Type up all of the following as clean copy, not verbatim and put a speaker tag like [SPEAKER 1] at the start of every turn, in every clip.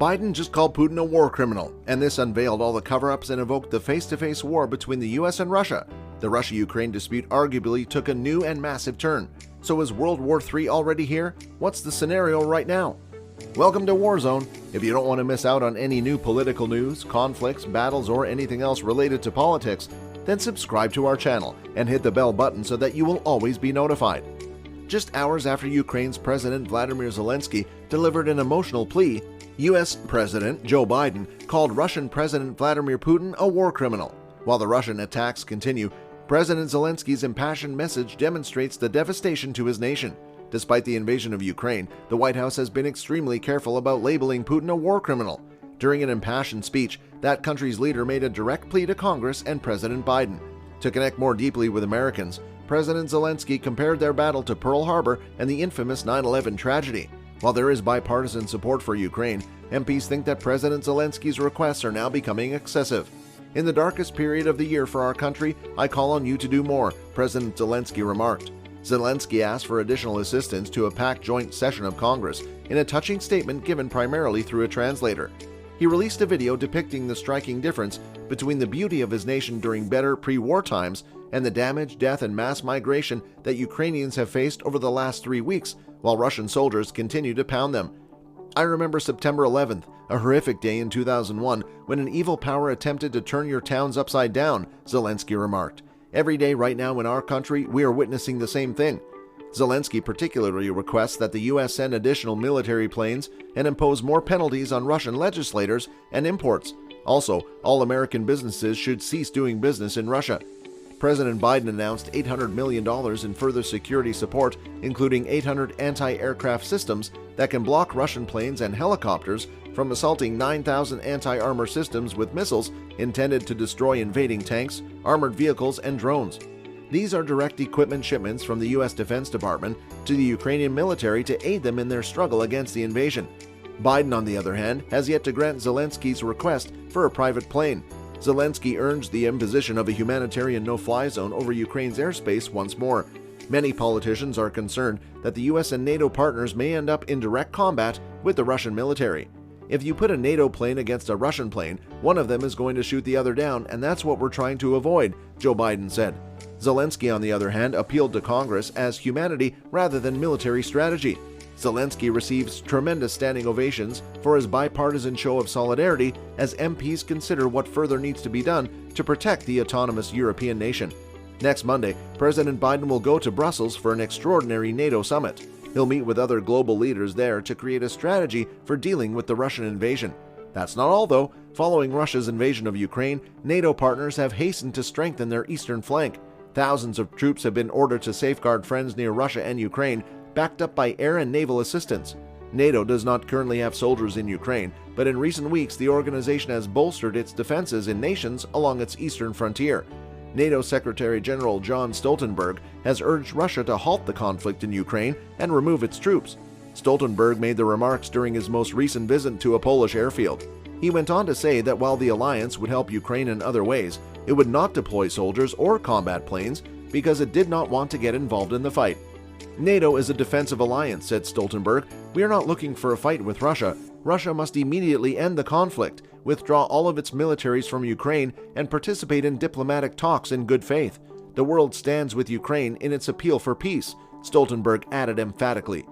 [SPEAKER 1] Biden just called Putin a war criminal, and this unveiled all the cover-ups and evoked the face-to-face war between the US and Russia. The Russia-Ukraine dispute arguably took a new and massive turn. So is World War III already here? What's the scenario right now? Welcome to Warzone. If you don't want to miss out on any new political news, conflicts, battles, or anything else related to politics, then subscribe to our channel and hit the bell button so that you will always be notified. Just hours after Ukraine's President Vladimir Zelensky delivered an emotional plea, US President Joe Biden called Russian President Vladimir Putin a war criminal. While the Russian attacks continue, President Zelensky's impassioned message demonstrates the devastation to his nation. Despite the invasion of Ukraine, the White House has been extremely careful about labeling Putin a war criminal. During an impassioned speech, that country's leader made a direct plea to Congress and President Biden. To connect more deeply with Americans, President Zelensky compared their battle to Pearl Harbor and the infamous 9/11 tragedy. While there is bipartisan support for Ukraine, MPs think that President Zelensky's requests are now becoming excessive. In the darkest period of the year for our country, I call on you to do more, President Zelensky remarked. Zelensky asked for additional assistance to a packed joint session of Congress in a touching statement given primarily through a translator. He released a video depicting the striking difference between the beauty of his nation during better pre-war times and the damage, death, and mass migration that Ukrainians have faced over the last 3 weeks while Russian soldiers continue to pound them. I remember September 11th, a horrific day in 2001 when an evil power attempted to turn your towns upside down, Zelensky remarked. Every day right now in our country, we are witnessing the same thing. Zelensky particularly requests that the U.S. send additional military planes and impose more penalties on Russian legislators and imports. Also, all American businesses should cease doing business in Russia. President Biden announced $800 million in further security support, including 800 anti-aircraft systems that can block Russian planes and helicopters from assaulting 9,000 anti-armor systems with missiles intended to destroy invading tanks, armored vehicles, and drones. These are direct equipment shipments from the U.S. Defense Department to the Ukrainian military to aid them in their struggle against the invasion. Biden, on the other hand, has yet to grant Zelensky's request for a private plane. Zelensky urged the imposition of a humanitarian no-fly zone over Ukraine's airspace once more. Many politicians are concerned that the U.S. and NATO partners may end up in direct combat with the Russian military. If you put a NATO plane against a Russian plane, one of them is going to shoot the other down, and that's what we're trying to avoid, Joe Biden said. Zelensky, on the other hand, appealed to Congress as humanity rather than military strategy. Zelensky receives tremendous standing ovations for his bipartisan show of solidarity as MPs consider what further needs to be done to protect the autonomous European nation. Next Monday, President Biden will go to Brussels for an extraordinary NATO summit. He'll meet with other global leaders there to create a strategy for dealing with the Russian invasion. That's not all, though. Following Russia's invasion of Ukraine, NATO partners have hastened to strengthen their eastern flank. Thousands of troops have been ordered to safeguard friends near Russia and Ukraine, backed up by air and naval assistance. NATO does not currently have soldiers in Ukraine, but in recent weeks the organization has bolstered its defenses in nations along its eastern frontier. NATO Secretary General John Stoltenberg has urged Russia to halt the conflict in Ukraine and remove its troops. Stoltenberg made the remarks during his most recent visit to a Polish airfield. He went on to say that while the alliance would help Ukraine in other ways, it would not deploy soldiers or combat planes because it did not want to get involved in the fight. NATO is a defensive alliance, said Stoltenberg. We are not looking for a fight with Russia. Russia must immediately end the conflict, withdraw all of its militaries from Ukraine, and participate in diplomatic talks in good faith. The world stands with Ukraine in its appeal for peace, Stoltenberg added emphatically.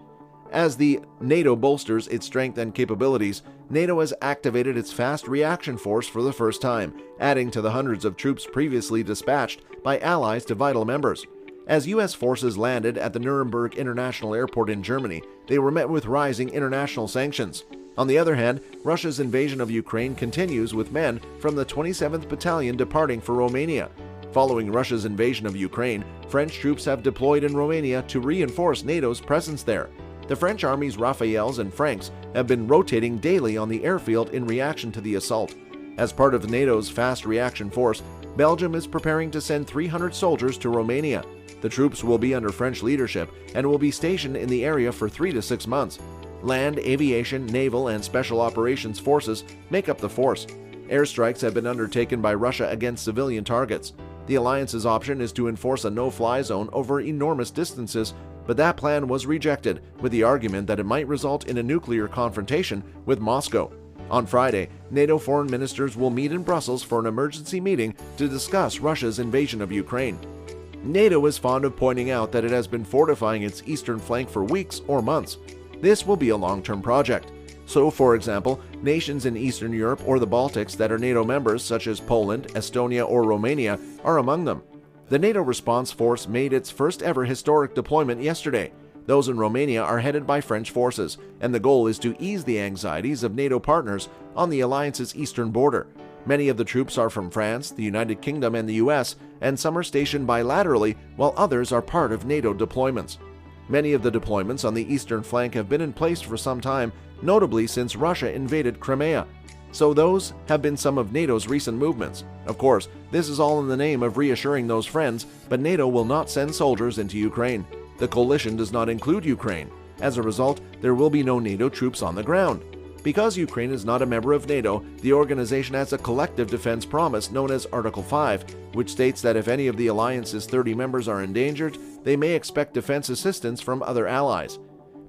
[SPEAKER 1] As the NATO bolsters its strength and capabilities, NATO has activated its fast reaction force for the first time, adding to the hundreds of troops previously dispatched by allies to vital members. As U.S. forces landed at the Nuremberg International Airport in Germany, they were met with rising international sanctions. On the other hand, Russia's invasion of Ukraine continues with men from the 27th Battalion departing for Romania. Following Russia's invasion of Ukraine, French troops have deployed in Romania to reinforce NATO's presence there. The French Army's Rafales and Franks have been rotating daily on the airfield in reaction to the assault. As part of NATO's fast reaction force, Belgium is preparing to send 300 soldiers to Romania. The troops will be under French leadership and will be stationed in the area for 3 to 6 months. Land, aviation, naval, and special operations forces make up the force. Airstrikes have been undertaken by Russia against civilian targets. The alliance's option is to enforce a no-fly zone over enormous distances, but that plan was rejected with the argument that it might result in a nuclear confrontation with Moscow. On Friday, NATO foreign ministers will meet in Brussels for an emergency meeting to discuss Russia's invasion of Ukraine. NATO is fond of pointing out that it has been fortifying its eastern flank for weeks or months. This will be a long-term project. So, for example, nations in Eastern Europe or the Baltics that are NATO members, such as Poland, Estonia, or Romania, are among them. The NATO Response Force made its first-ever historic deployment yesterday. Those in Romania are headed by French forces, and the goal is to ease the anxieties of NATO partners on the alliance's eastern border. Many of the troops are from France, the United Kingdom, and the US, and some are stationed bilaterally, while others are part of NATO deployments. Many of the deployments on the eastern flank have been in place for some time, notably since Russia invaded Crimea. So those have been some of NATO's recent movements. Of course, this is all in the name of reassuring those friends, but NATO will not send soldiers into Ukraine. The coalition does not include Ukraine. As a result, there will be no NATO troops on the ground. Because Ukraine is not a member of NATO, the organization has a collective defense promise known as Article 5, which states that if any of the alliance's 30 members are endangered, they may expect defense assistance from other allies.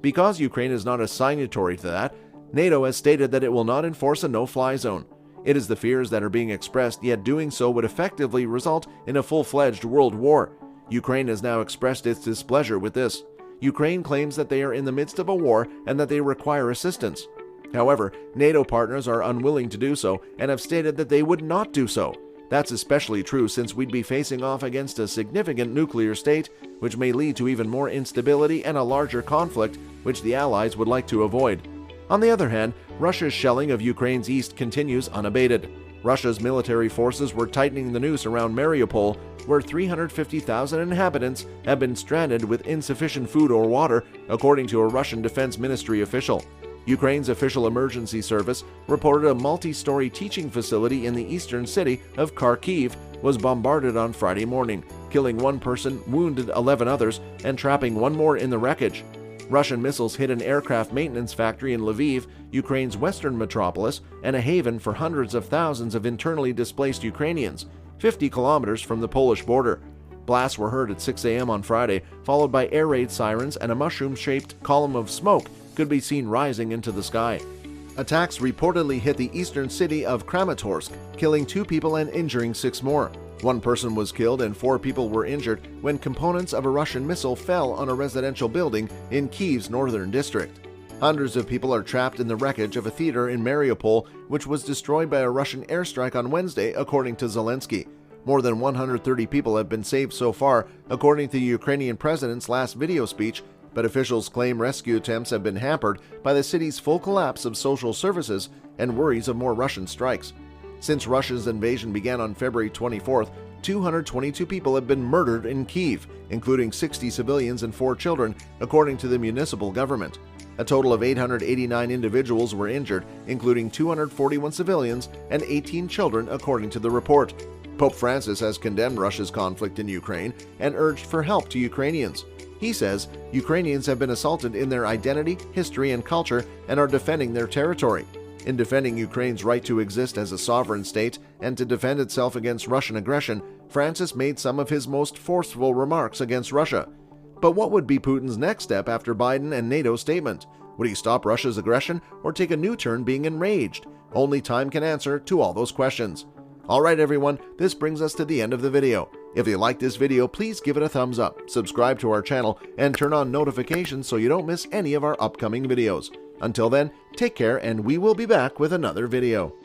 [SPEAKER 1] Because Ukraine is not a signatory to that, NATO has stated that it will not enforce a no-fly zone. It is the fears that are being expressed, yet doing so would effectively result in a full-fledged world war. Ukraine has now expressed its displeasure with this. Ukraine claims that they are in the midst of a war and that they require assistance. However, NATO partners are unwilling to do so and have stated that they would not do so. That's especially true since we'd be facing off against a significant nuclear state, which may lead to even more instability and a larger conflict, which the Allies would like to avoid. On the other hand, Russia's shelling of Ukraine's east continues unabated. Russia's military forces were tightening the noose around Mariupol, where 350,000 inhabitants have been stranded with insufficient food or water, according to a Russian Defense Ministry official. Ukraine's official emergency service reported a multi-story teaching facility in the eastern city of Kharkiv was bombarded on Friday morning, killing one person, wounded 11 others, and trapping one more in the wreckage. Russian missiles hit an aircraft maintenance factory in Lviv, Ukraine's western metropolis, and a haven for hundreds of thousands of internally displaced Ukrainians, 50 kilometers from the Polish border. Blasts were heard at 6 a.m. on Friday, followed by air raid sirens, and a mushroom-shaped column of smoke could be seen rising into the sky. Attacks reportedly hit the eastern city of Kramatorsk, killing 2 people and injuring 6 more. 1 person was killed and 4 people were injured when components of a Russian missile fell on a residential building in Kyiv's northern district. Hundreds of people are trapped in the wreckage of a theater in Mariupol, which was destroyed by a Russian airstrike on Wednesday, according to Zelensky. More than 130 people have been saved so far, according to the Ukrainian president's last video speech, but officials claim rescue attempts have been hampered by the city's full collapse of social services and worries of more Russian strikes. Since Russia's invasion began on February 24th, 222 people have been murdered in Kyiv, including 60 civilians and 4 children, according to the municipal government. A total of 889 individuals were injured, including 241 civilians and 18 children, according to the report. Pope Francis has condemned Russia's conflict in Ukraine and urged for help to Ukrainians. He says Ukrainians have been assaulted in their identity, history, and culture and are defending their territory. In defending Ukraine's right to exist as a sovereign state and to defend itself against Russian aggression, Francis made some of his most forceful remarks against Russia. But what would be Putin's next step after Biden and NATO's statement? Would he stop Russia's aggression or take a new turn being enraged? Only time can answer to all those questions. Alright everyone, this brings us to the end of the video. If you like this video, please give it a thumbs up, subscribe to our channel, and turn on notifications so you don't miss any of our upcoming videos. Until then, take care and we will be back with another video.